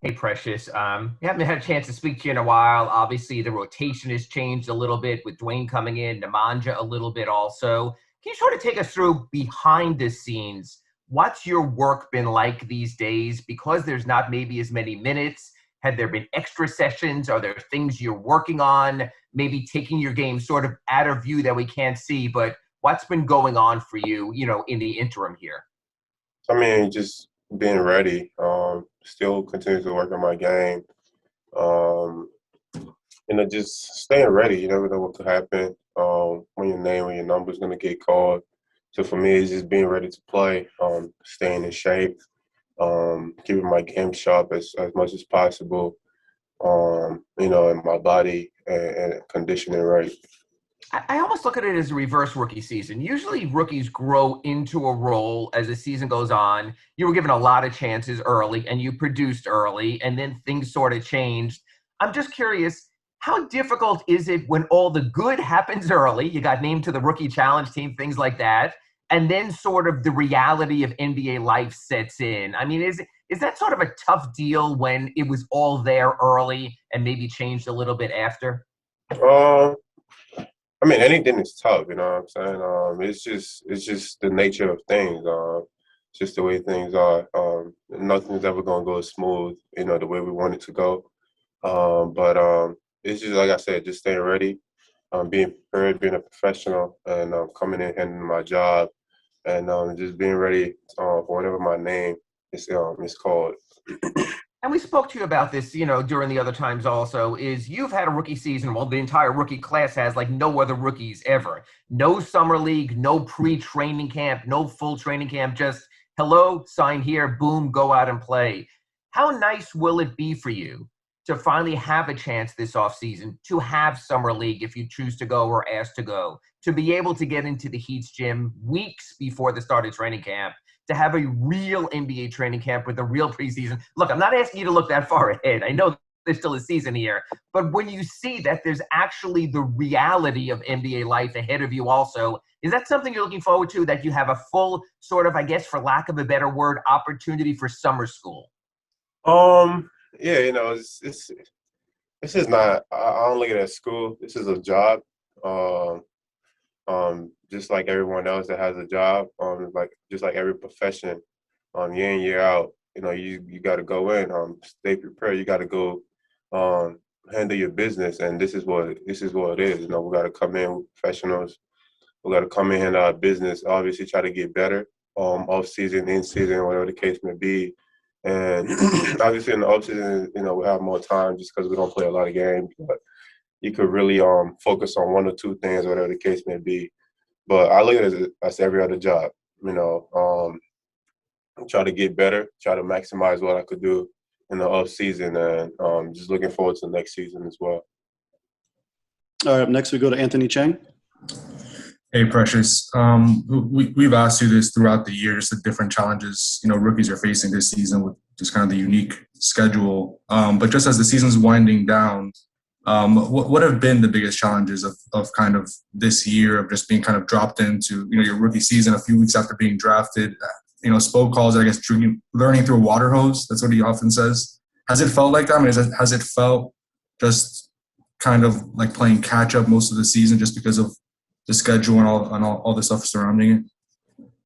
Hey, Precious. We haven't had a chance to speak to you in a while. Obviously, the rotation has changed a little bit with Dwayne coming in, Nemanja a little bit also. Can you sort of take us through behind the scenes? What's your work been like these days? Because there's not maybe as many minutes. Have there been extra sessions? Are there things you're working on? Maybe taking your game sort of out of view that we can't see, but what's been going on for you, in the interim here? I mean, just being ready. Still continue to work on my game. Um, just staying ready. You never know what could happen. When your number's gonna get called. So for me, it's just being ready to play. Staying in shape. Keeping my game sharp as much as possible. And my body and conditioning right. I almost look at it as a reverse rookie season. Usually, rookies grow into a role as the season goes on. You were given a lot of chances early and you produced early, and then things sort of changed. I'm just curious, how difficult is it when all the good happens early? You got named to the rookie challenge team, things like that. And then sort of the reality of NBA life sets in. I mean, is that sort of a tough deal when it was all there early and maybe changed a little bit after? Um, I mean, anything is tough. You know what I'm saying? It's just the nature of things. It's just the way things are. Nothing's ever gonna go smooth. The way we want it to go. But it's just like I said, just staying ready, being prepared, being a professional, and coming in, handling my job, and just being ready for whatever my name is called. And we spoke to you about this, during the other times also, is you've had a rookie season, well, the entire rookie class has, like no other rookies ever. No summer league, no pre-training camp, no full training camp, just hello, sign here, boom, go out and play. How nice will it be for you to finally have a chance this offseason to have summer league if you choose to go or ask to go, to be able to get into the Heat's gym weeks before the start of training camp, to have a real NBA training camp with a real preseason. Look, I'm not asking you to look that far ahead. I know there's still a season here, but when you see that there's actually the reality of NBA life ahead of you also, is that something you're looking forward to, that you have a full sort of, I guess, for lack of a better word, opportunity for summer school? Yeah, it's this is not. I don't look at it as school. This is a job. Um, just like everyone else that has a job, like just like every profession, year in year out, you got to go in, stay prepared. You got to go, handle your business, and this is what it is. We got to come in with professionals. We got to come in, handle our business. Obviously, try to get better, off season, in season, whatever the case may be. And obviously, in the off season, we have more time just because we don't play a lot of games, but you could really focus on one or two things, whatever the case may be. But I look at it as every other job. You know, try to get better, try to maximize what I could do in the off season, and just looking forward to the next season as well. All right, up next we go to Anthony Chang. Hey, Precious. We've asked you this throughout the year, just the different challenges, rookies are facing this season with just kind of the unique schedule. But just as the season's winding down, what have been the biggest challenges of kind of this year of just being kind of dropped into, your rookie season a few weeks after being drafted? Spo calls it, I guess, learning through a water hose. That's what he often says. Has it felt like that? I mean, has it felt just kind of like playing catch up most of the season just because of the schedule and all the stuff surrounding it?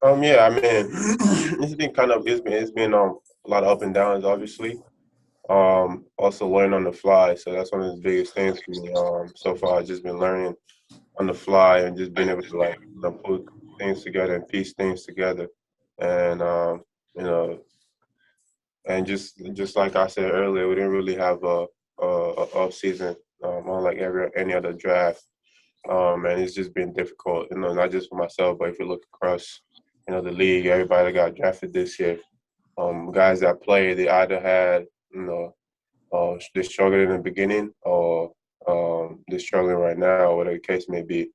Yeah, I mean, it's been a lot of up and downs, obviously. Also learn on the fly, so that's one of the biggest things for me. So far, I've just been learning on the fly and just being able to put things together and piece things together, and you know, and just like I said earlier, we didn't really have a off season, unlike any other draft. And it's just been difficult, not just for myself, but if you look across, the league, everybody that got drafted this year, guys that played, they either had, they struggled in the beginning or they're struggling right now, whatever the case may be.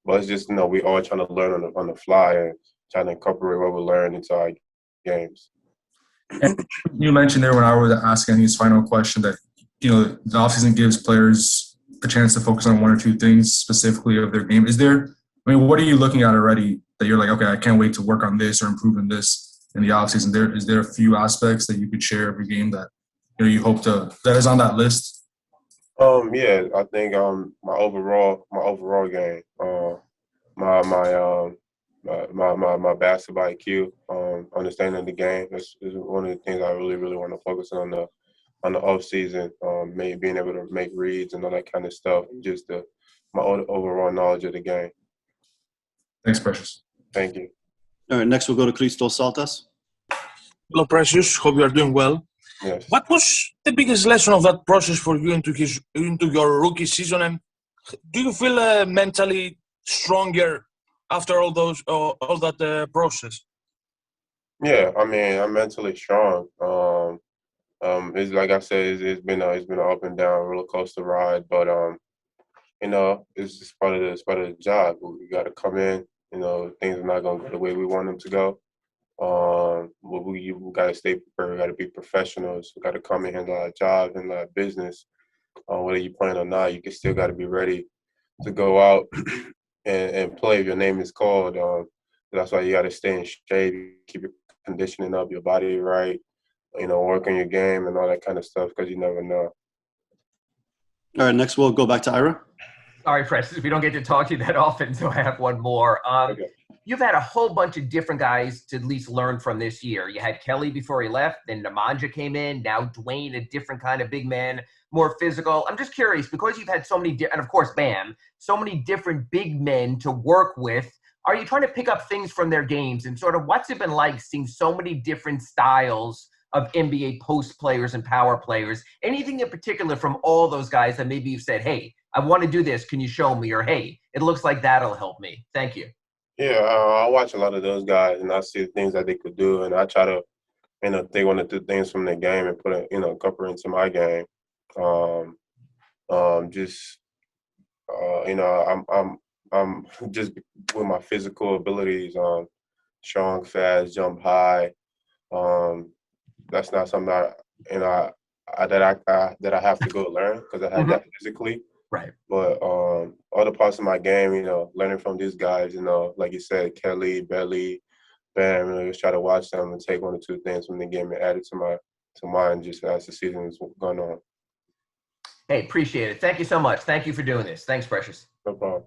But it's just, we all trying to learn on the fly and trying to incorporate what we learn into our games. And you mentioned there when I was asking his final question that, the offseason gives players a chance to focus on one or two things specifically of their game. What are you looking at already that you're like, okay, I can't wait to work on this or improve in this in the offseason? Is there a few aspects that you could share of your game that, you hope that is on that list? Yeah, I think my overall game, my basketball IQ, understanding the game is one of the things I really want to focus on the off season. Maybe being able to make reads and all that kind of stuff. Just my overall knowledge of the game. Thanks, Precious. Thank you. All right, next we'll go to Christos Saltas. Hello, Precious. Hope you are doing well. Yes. What was the biggest lesson of that process for you into your rookie season, and do you feel mentally stronger after all that process? Yeah, I mean, I'm mentally strong. It's like I said, it's been an up and down roller coaster ride, but it's just part of the job. We got to come in. Things are not gonna go the way we want them to go. We got to stay prepared. We got to be professionals. We got to come in, handle our job, handle our business. Whether you playing or not, you still got to be ready to go out and play if your name is called. That's why you got to stay in shape, keep your conditioning up, your body right. Work on your game and all that kind of stuff because you never know. All right, next we'll go back to Ira. Sorry, Precious, we don't get to talk to you that often, so I have one more. Okay. You've had a whole bunch of different guys to at least learn from this year. You had Kelly before he left, then Nemanja came in, now Dwayne, a different kind of big man, more physical. I'm just curious, because you've had so many, and of course, Bam, so many different big men to work with, are you trying to pick up things from their games? And sort of what's it been like seeing so many different styles of NBA post players and power players? Anything in particular from all those guys that maybe you've said, hey, I want to do this, can you show me? Or, hey, it looks like that'll help me. Thank you. Yeah, I watch a lot of those guys, and I see the things that they could do, and I try to, if they want to do things from their game and put it, incorporate into my game. I'm just with my physical abilities, strong, fast, jump high. That's not something that I have to go learn because I have that physically. Right. But other parts of my game, learning from these guys, like you said, Kelly, Belly, Bam, just try to watch them and take one or two things from the game and add it to mine just as the season is going on. Hey, appreciate it. Thank you so much. Thank you for doing this. Thanks, Precious. No problem.